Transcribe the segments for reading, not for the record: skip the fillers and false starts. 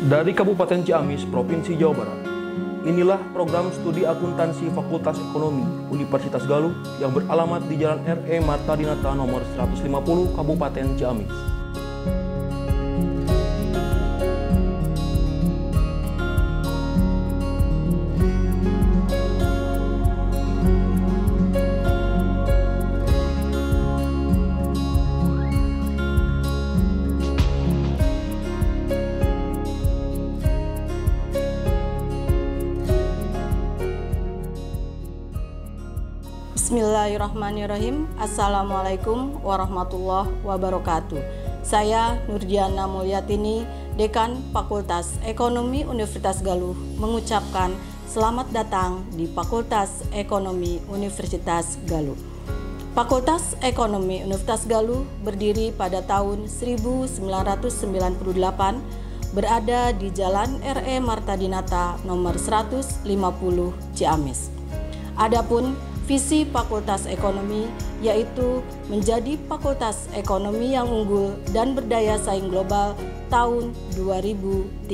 Dari Kabupaten Ciamis, Provinsi Jawa Barat. Inilah program studi akuntansi Fakultas Ekonomi Universitas Galuh yang beralamat di Jalan R.E. Marta Dinata nomor 150 Kabupaten Ciamis. Bismillahirrahmanirrahim. Assalamualaikum warahmatullahi wabarakatuh. Saya Nurdiana Mulyatini, Dekan Fakultas Ekonomi Universitas Galuh, mengucapkan selamat datang di Fakultas Ekonomi Universitas Galuh. Fakultas Ekonomi Universitas Galuh berdiri pada tahun 1998, berada di Jalan R.E. Marta Dinata nomor 150 Ciamis. Adapun visi Fakultas Ekonomi yaitu menjadi fakultas ekonomi yang unggul dan berdaya saing global tahun 2030.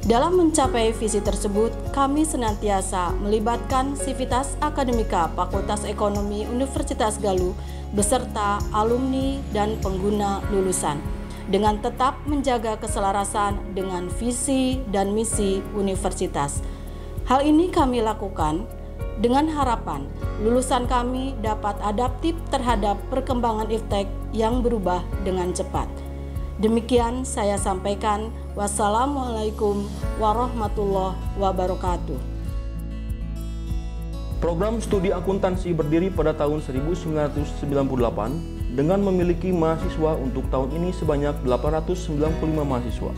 Dalam mencapai visi tersebut, kami senantiasa melibatkan sivitas akademika Fakultas Ekonomi Universitas Galuh beserta alumni dan pengguna lulusan dengan tetap menjaga keselarasan dengan visi dan misi universitas. Hal ini kami lakukan dengan harapan lulusan kami dapat adaptif terhadap perkembangan iptek yang berubah dengan cepat. Demikian saya sampaikan. Wassalamualaikum warahmatullahi wabarakatuh. Program studi akuntansi berdiri pada tahun 1998 dengan memiliki mahasiswa untuk tahun ini sebanyak 895 mahasiswa.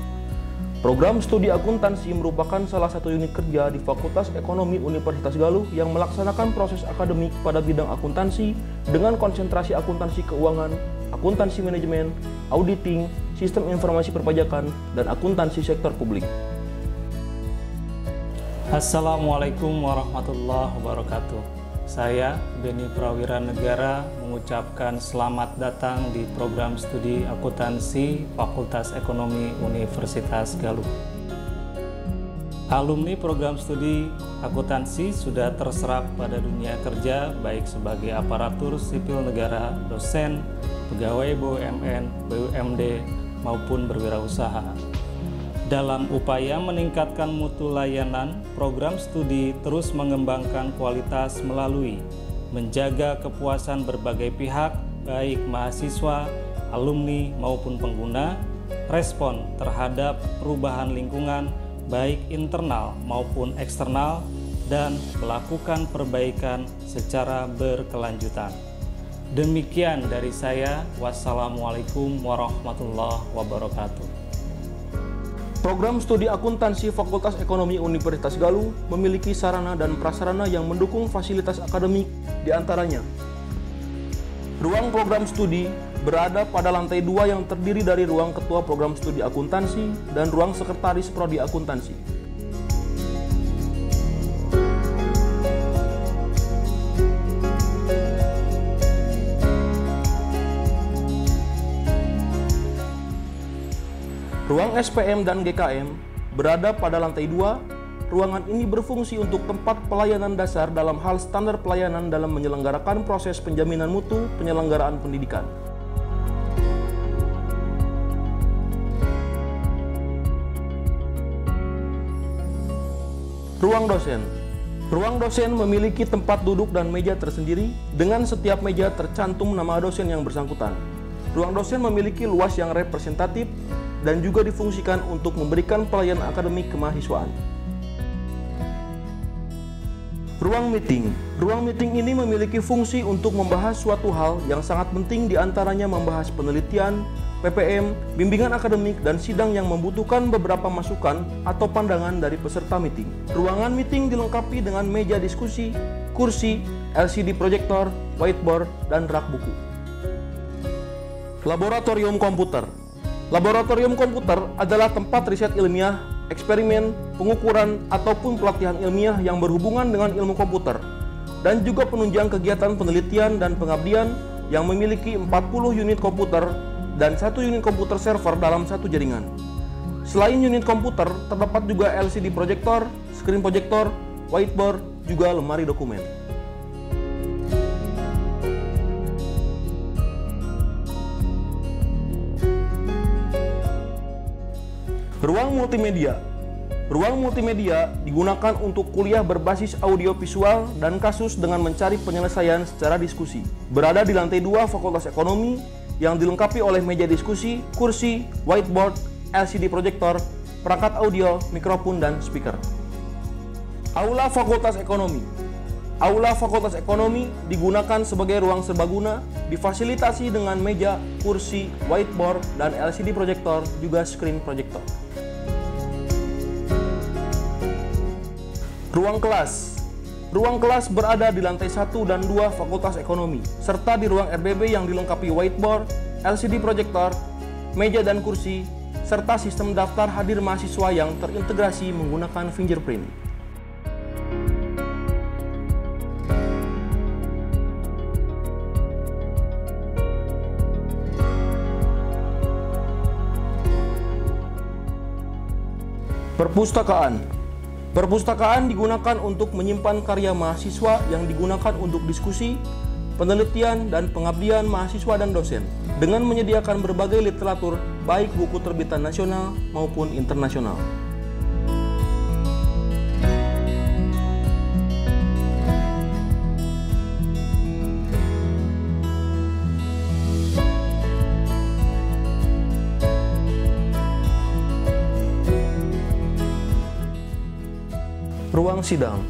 Program studi akuntansi merupakan salah satu unit kerja di Fakultas Ekonomi Universitas Galuh yang melaksanakan proses akademik pada bidang akuntansi dengan konsentrasi akuntansi keuangan, akuntansi manajemen, auditing, sistem informasi perpajakan, dan akuntansi sektor publik. Assalamualaikum warahmatullahi wabarakatuh. Saya, Beni Prawira Negara, mengucapkan selamat datang di program studi akuntansi Fakultas Ekonomi Universitas Galuh. Alumni program studi akuntansi sudah terserap pada dunia kerja baik sebagai aparatur sipil negara, dosen, pegawai BUMN, BUMD, maupun berwirausaha. Dalam upaya meningkatkan mutu layanan, program studi terus mengembangkan kualitas melalui menjaga kepuasan berbagai pihak, baik mahasiswa, alumni, maupun pengguna, respon terhadap perubahan lingkungan, baik internal maupun eksternal, dan melakukan perbaikan secara berkelanjutan. Demikian dari saya. Wassalamualaikum warahmatullahi wabarakatuh. Program studi akuntansi Fakultas Ekonomi Universitas Galuh memiliki sarana dan prasarana yang mendukung fasilitas akademik, diantaranya ruang program studi berada pada lantai 2 yang terdiri dari ruang ketua program studi akuntansi dan ruang sekretaris prodi akuntansi. Ruang SPM dan GKM berada pada lantai 2. Ruangan ini berfungsi untuk tempat pelayanan dasar dalam hal standar pelayanan dalam menyelenggarakan proses penjaminan mutu penyelenggaraan pendidikan. Ruang dosen. Ruang dosen memiliki tempat duduk dan meja tersendiri, dengan setiap meja tercantum nama dosen yang bersangkutan. Ruang dosen memiliki luas yang representatif dan juga difungsikan untuk memberikan pelayanan akademik kemahasiswaan. Ruang meeting. Ruang meeting ini memiliki fungsi untuk membahas suatu hal yang sangat penting, diantaranya membahas penelitian, PPM, bimbingan akademik, dan sidang yang membutuhkan beberapa masukan atau pandangan dari peserta meeting. Ruangan meeting dilengkapi dengan meja diskusi, kursi, LCD proyektor, whiteboard, dan rak buku. Laboratorium komputer. Laboratorium komputer adalah tempat riset ilmiah, eksperimen, pengukuran, ataupun pelatihan ilmiah yang berhubungan dengan ilmu komputer, dan juga penunjang kegiatan penelitian dan pengabdian yang memiliki 40 unit komputer dan 1 unit komputer server dalam satu jaringan. Selain unit komputer, terdapat juga LCD proyektor, screen projector, whiteboard, juga lemari dokumen. Ruang multimedia. Ruang multimedia digunakan untuk kuliah berbasis audiovisual dan kasus dengan mencari penyelesaian secara diskusi. Berada di lantai 2 Fakultas Ekonomi yang dilengkapi oleh meja diskusi, kursi, whiteboard, LCD proyektor, perangkat audio, mikrofon, dan speaker. Aula Fakultas Ekonomi. Aula Fakultas Ekonomi digunakan sebagai ruang serbaguna, difasilitasi dengan meja, kursi, whiteboard, dan LCD proyektor, juga screen projector. Ruang kelas. Ruang kelas berada di lantai 1 dan 2 Fakultas Ekonomi, serta di ruang RBB yang dilengkapi whiteboard, LCD proyektor, meja dan kursi, serta sistem daftar hadir mahasiswa yang terintegrasi menggunakan fingerprint. Perpustakaan. Perpustakaan digunakan untuk menyimpan karya mahasiswa yang digunakan untuk diskusi, penelitian, dan pengabdian mahasiswa dan dosen, dengan menyediakan berbagai literatur, baik buku terbitan nasional maupun internasional. Ruang sidang.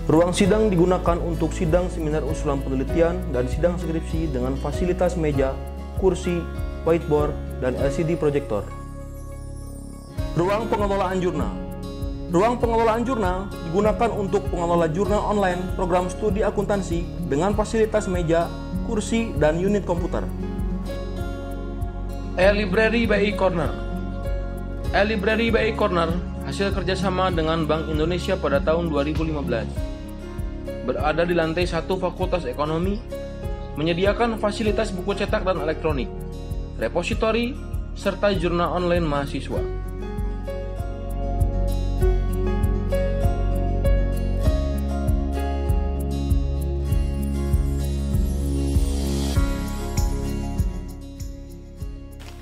Ruang sidang digunakan untuk sidang seminar usulan penelitian dan sidang skripsi dengan fasilitas meja, kursi, whiteboard, dan LCD proyektor. Ruang pengelolaan jurnal. Ruang pengelolaan jurnal digunakan untuk pengelola jurnal online program studi akuntansi dengan fasilitas meja, kursi, dan unit komputer. E-Library by E-Corner. E-Library by E-Corner hasil kerjasama dengan Bank Indonesia pada tahun 2015. Berada di lantai 1 Fakultas Ekonomi, menyediakan fasilitas buku cetak dan elektronik, repositori, serta jurnal online mahasiswa.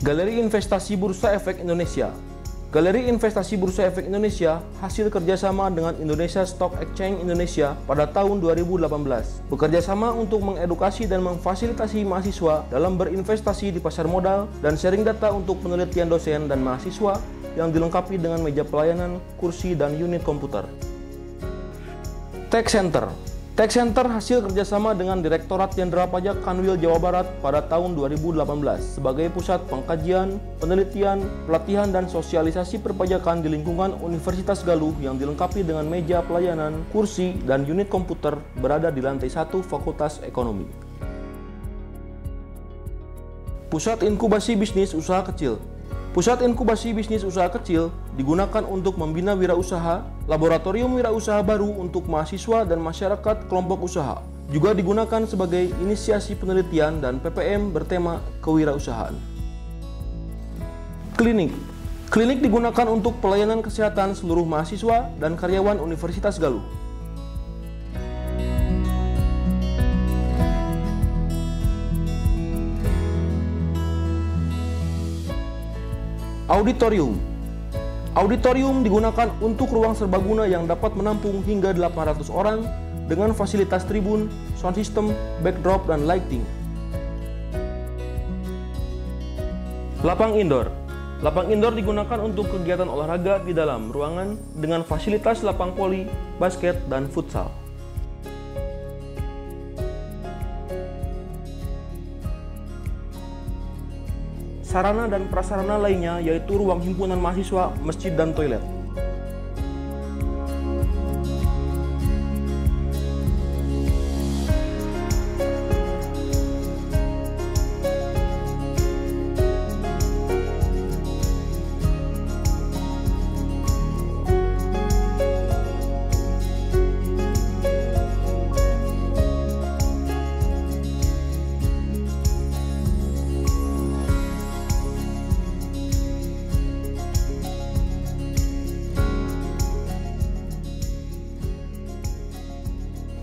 Galeri Investasi Bursa Efek Indonesia. Galeri Investasi Bursa Efek Indonesia hasil kerjasama dengan Indonesia Stock Exchange Indonesia pada tahun 2018. Bekerjasama untuk mengedukasi dan memfasilitasi mahasiswa dalam berinvestasi di pasar modal dan sharing data untuk penelitian dosen dan mahasiswa yang dilengkapi dengan meja pelayanan, kursi, dan unit komputer. Tech Center. Tech Center hasil kerjasama dengan Direktorat Jenderal Pajak Kanwil Jawa Barat pada tahun 2018 sebagai pusat pengkajian, penelitian, pelatihan, dan sosialisasi perpajakan di lingkungan Universitas Galuh yang dilengkapi dengan meja pelayanan, kursi, dan unit komputer berada di lantai 1 Fakultas Ekonomi. Pusat Inkubasi Bisnis Usaha Kecil. Pusat Inkubasi Bisnis Usaha Kecil digunakan untuk membina wirausaha, laboratorium wirausaha baru untuk mahasiswa dan masyarakat kelompok usaha. Juga digunakan sebagai inisiasi penelitian dan PPM bertema kewirausahaan. Klinik. Klinik digunakan untuk pelayanan kesehatan seluruh mahasiswa dan karyawan Universitas Galuh. Auditorium. Auditorium digunakan untuk ruang serbaguna yang dapat menampung hingga 800 orang dengan fasilitas tribun, sound system, backdrop, dan lighting. Lapang indoor. Lapang indoor digunakan untuk kegiatan olahraga di dalam ruangan dengan fasilitas lapang voli, basket, dan futsal. Sarana dan prasarana lainnya yaitu ruang himpunan mahasiswa, masjid, dan toilet.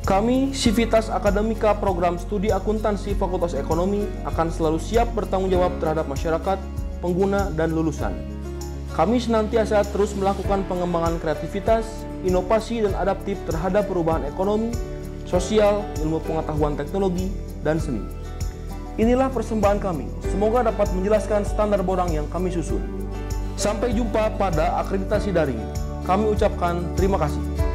Kami, Civitas Akademika Program Studi Akuntansi Fakultas Ekonomi, akan selalu siap bertanggung jawab terhadap masyarakat, pengguna, dan lulusan. Kami senantiasa terus melakukan pengembangan kreativitas, inovasi, dan adaptif terhadap perubahan ekonomi, sosial, ilmu pengetahuan teknologi, dan seni. Inilah persembahan kami, semoga dapat menjelaskan standar borang yang kami susun. Sampai jumpa pada akreditasi daring. Kami ucapkan terima kasih.